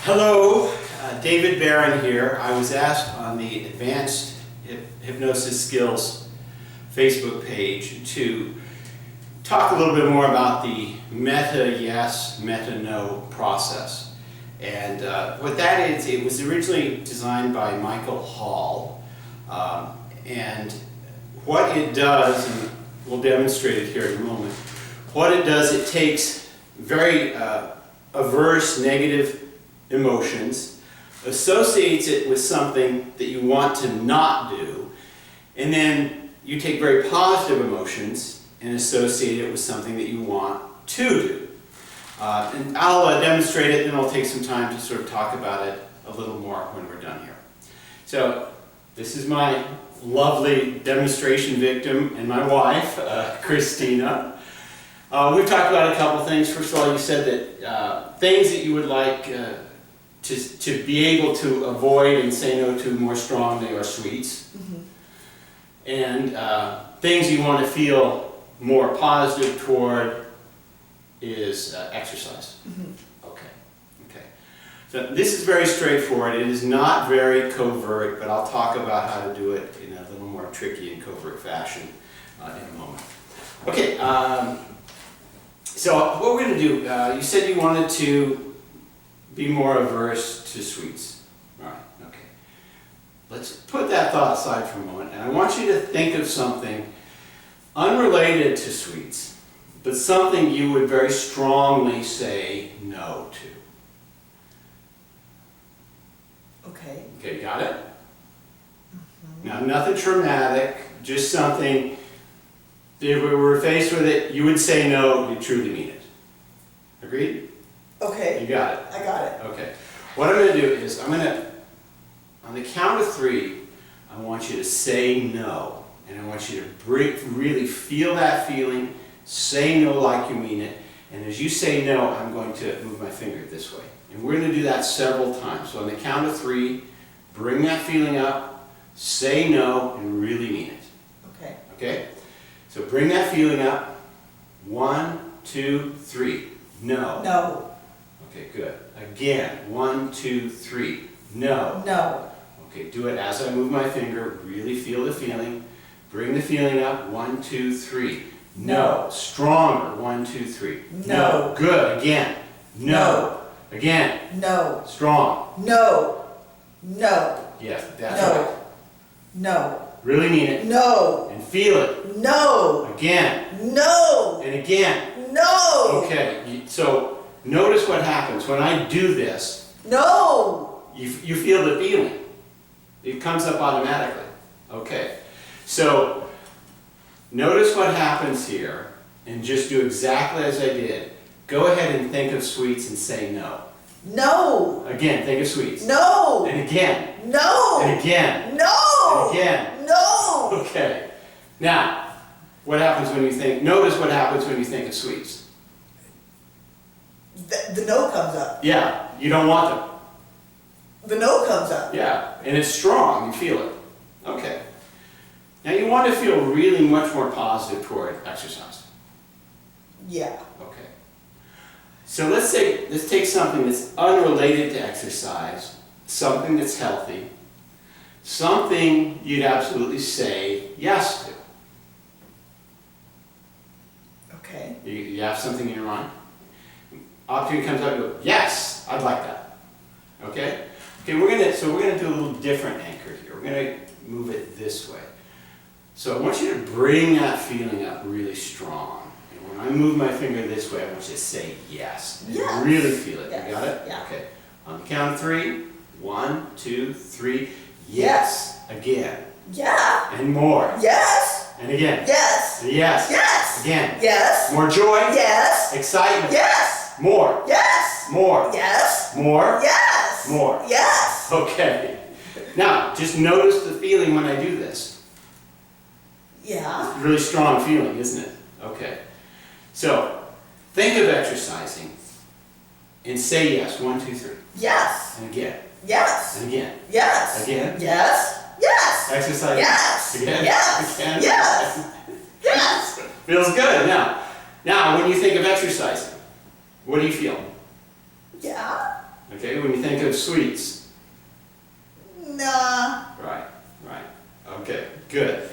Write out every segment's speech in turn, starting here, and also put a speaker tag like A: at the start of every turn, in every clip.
A: Hello, David Barron here. I was asked on the Advanced Hypnosis Skills Facebook page to talk a little bit more about the meta yes, meta no process. And what that is, it was originally designed by Michael Hall. And what it does, and we'll demonstrate it here in a moment, what it does, it takes very averse, negative emotions, associates it with something that you want to not do, and then you take very positive emotions and associate it with something that you want to do. And I'll demonstrate it, then I'll take some time to sort of talk about it a little more when we're done here. So this is my lovely demonstration victim and my wife, Christina. We've talked about a couple things. First of all, you said that things that you would like to be able to avoid and say no to more strongly are sweets. Mm-hmm. And things you want to feel more positive toward is exercise. Mm-hmm. Okay. So this is very straightforward. It is not very covert, but I'll talk about how to do it in a little more tricky and covert fashion in a moment. Okay. So what we're going to do, you said you wanted to be more averse to sweets. All right, okay. Let's put that thought aside for a moment, and I want you to think of something unrelated to sweets, but something you would very strongly say no to.
B: Okay.
A: Okay, got it?
B: Mm-hmm.
A: Now, nothing traumatic, just something, if we were faced with it, you would say no, you truly mean it. Agreed?
B: Okay.
A: You got it.
B: I got it.
A: Okay. What I'm going to do is, on the count of 3, I want you to say no. And I want you to really feel that feeling, say no like you mean it. And as you say no, I'm going to move my finger this way. And we're going to do that several times. So on the count of 3, bring that feeling up, say no, and really mean it.
B: Okay.
A: Okay? So bring that feeling up. 1, 2, 3. No.
B: No.
A: Okay, good. Again, 1, 2, 3. No.
B: No.
A: Okay, do it as I move my finger. Really feel the feeling. Bring the feeling up. 1, 2, 3. No. Stronger. 1, 2, 3.
B: No.
A: Good. Again. No. Again.
B: No.
A: Strong.
B: No. No.
A: Yes, that's
B: No.
A: right.
B: No.
A: Really mean it.
B: No.
A: And feel it.
B: No.
A: Again.
B: No.
A: And again.
B: No.
A: Okay, so notice what happens when I do this.
B: No.
A: You feel the feeling. It comes up automatically. Okay. So notice what happens here and just do exactly as I did. Go ahead and think of sweets and say no.
B: No.
A: Again, think of sweets.
B: No.
A: And again.
B: No.
A: And again.
B: No.
A: And again.
B: No.
A: Okay. Now, what happens when you think, notice what happens when you think of sweets.
B: The no comes up.
A: Yeah, you don't want them.
B: The no comes up.
A: Yeah, and it's strong, you feel it. Okay. Now you want to feel really much more positive toward exercise.
B: Yeah.
A: Okay. So let's take something that's unrelated to exercise, something that's healthy, something you'd absolutely say yes to.
B: Okay.
A: You have something in your mind? Opportunity comes up, you go, yes, I'd like that. Okay? Okay, we're gonna do a little different anchor here. We're gonna move it this way. So I want you to bring that feeling up really strong. And when I move my finger this way, I want you to say yes. And
B: Yes.
A: really feel it.
B: Yes.
A: You got it?
B: Yeah.
A: Okay. On the count of 3. 1, 2, 3. Yes. Again.
B: Yeah.
A: And more.
B: Yes.
A: And again.
B: Yes.
A: And yes.
B: Yes.
A: Again.
B: Yes.
A: More joy.
B: Yes.
A: Excitement.
B: Yes.
A: More.
B: Yes.
A: More.
B: Yes.
A: More.
B: Yes.
A: More.
B: Yes.
A: Okay. Now, just notice the feeling when I do this.
B: Yeah.
A: Really strong feeling, isn't it? Okay. So, think of exercising and say yes. 1, 2, 3.
B: Yes.
A: And again.
B: Yes.
A: And again.
B: Yes.
A: Again.
B: Yes. Yes.
A: Exercise.
B: Yes.
A: Again.
B: Yes.
A: Again.
B: Yes. Yes.
A: Feels good. Now, when you think of exercising, what do you feel?
B: Yeah.
A: Okay, when you think of sweets.
B: Nah.
A: Right, right. Okay, good.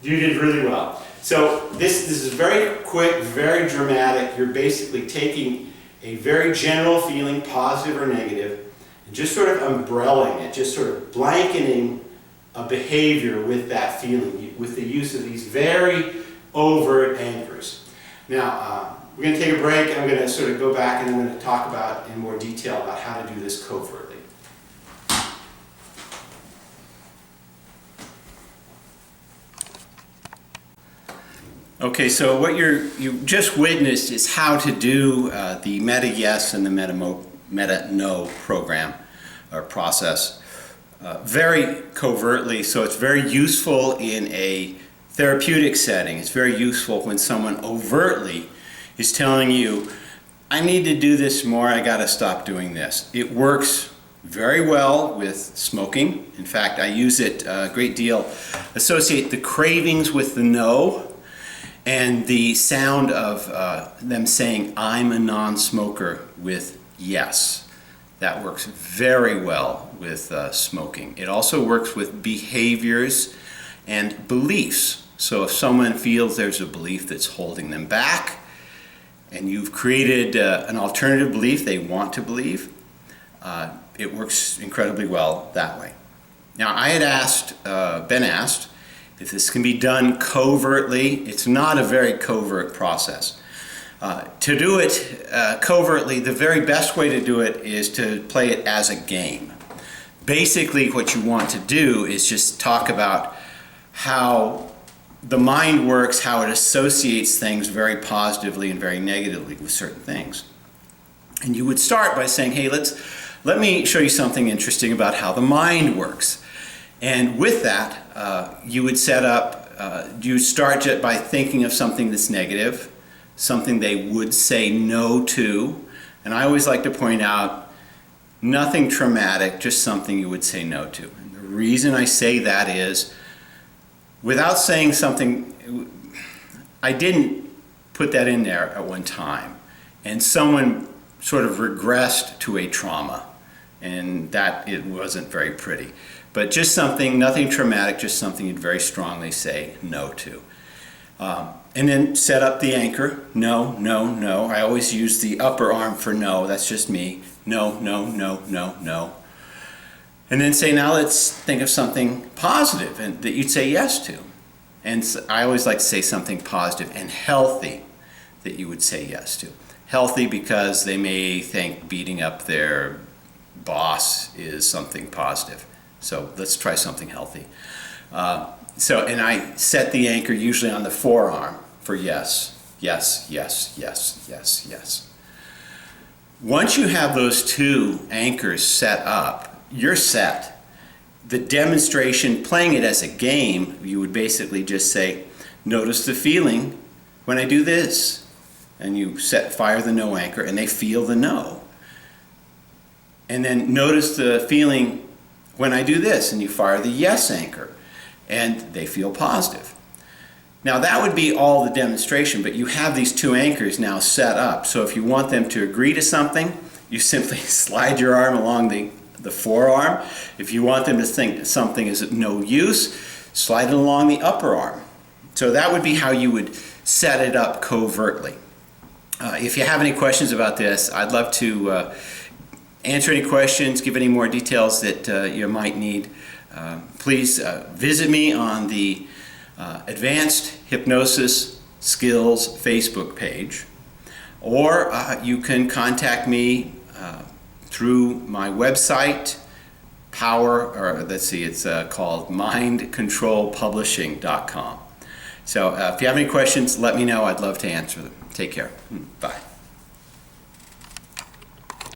A: You did really well. So this is very quick, very dramatic. You're basically taking a very general feeling, positive or negative, and just sort of umbrelling it, just sort of blanketing a behavior with that feeling, with the use of these very overt anchors. Now, we're going to take a break. I'm going to sort of go back and I'm going to talk about in more detail about how to do this covertly. Okay, so what you just witnessed is how to do the Meta Yes and the Meta No program or process very covertly, so it's very useful in a therapeutic setting. It's very useful when someone overtly is telling you, I need to do this more, I gotta stop doing this. It works very well with smoking. In fact, I use it a great deal, associate the cravings with the no, and the sound of them saying, I'm a non-smoker with yes. That works very well with smoking. It also works with behaviors and beliefs. So if someone feels there's a belief that's holding them back, and you've created an alternative belief they want to believe, it works incredibly well that way. Now, I had been asked, if this can be done covertly. It's not a very covert process. To do it covertly, the very best way to do it is to play it as a game. Basically, what you want to do is just talk about how the mind works, how it associates things very positively and very negatively with certain things. And you would start by saying, hey, let me show you something interesting about how the mind works. And with that, you would set up, you start by thinking of something that's negative, something they would say no to. And I always like to point out, nothing traumatic, just something you would say no to. And the reason I say that is, without saying something, I didn't put that in there at one time. And someone sort of regressed to a trauma. And that it wasn't very pretty. But just something, nothing traumatic, just something you'd very strongly say no to. And then set up the anchor, no, no, no. I always use the upper arm for no, that's just me. No, no, no, no, no. And then say, now let's think of something positive and that you'd say yes to. And I always like to say something positive and healthy that you would say yes to. Healthy because they may think beating up their boss is something positive. So let's try something healthy. And I set the anchor usually on the forearm for yes, yes, yes, yes, yes, yes. Once you have those two anchors set up, you're set. The demonstration, playing it as a game, you would basically just say, notice the feeling when I do this. And you fire the no anchor and they feel the no. And then notice the feeling when I do this, and you fire the yes anchor, and they feel positive. Now that would be all the demonstration, but you have these two anchors now set up. So if you want them to agree to something, you simply slide your arm along the forearm. If you want them to think something is of no use, slide it along the upper arm. So that would be how you would set it up covertly. If you have any questions about this, I'd love to answer any questions, give any more details that you might need. Please visit me on the Advanced Hypnosis Skills Facebook page, or you can contact me through my website, it's called mindcontrolpublishing.com. So if you have any questions, let me know. I'd love to answer them. Take care. Bye.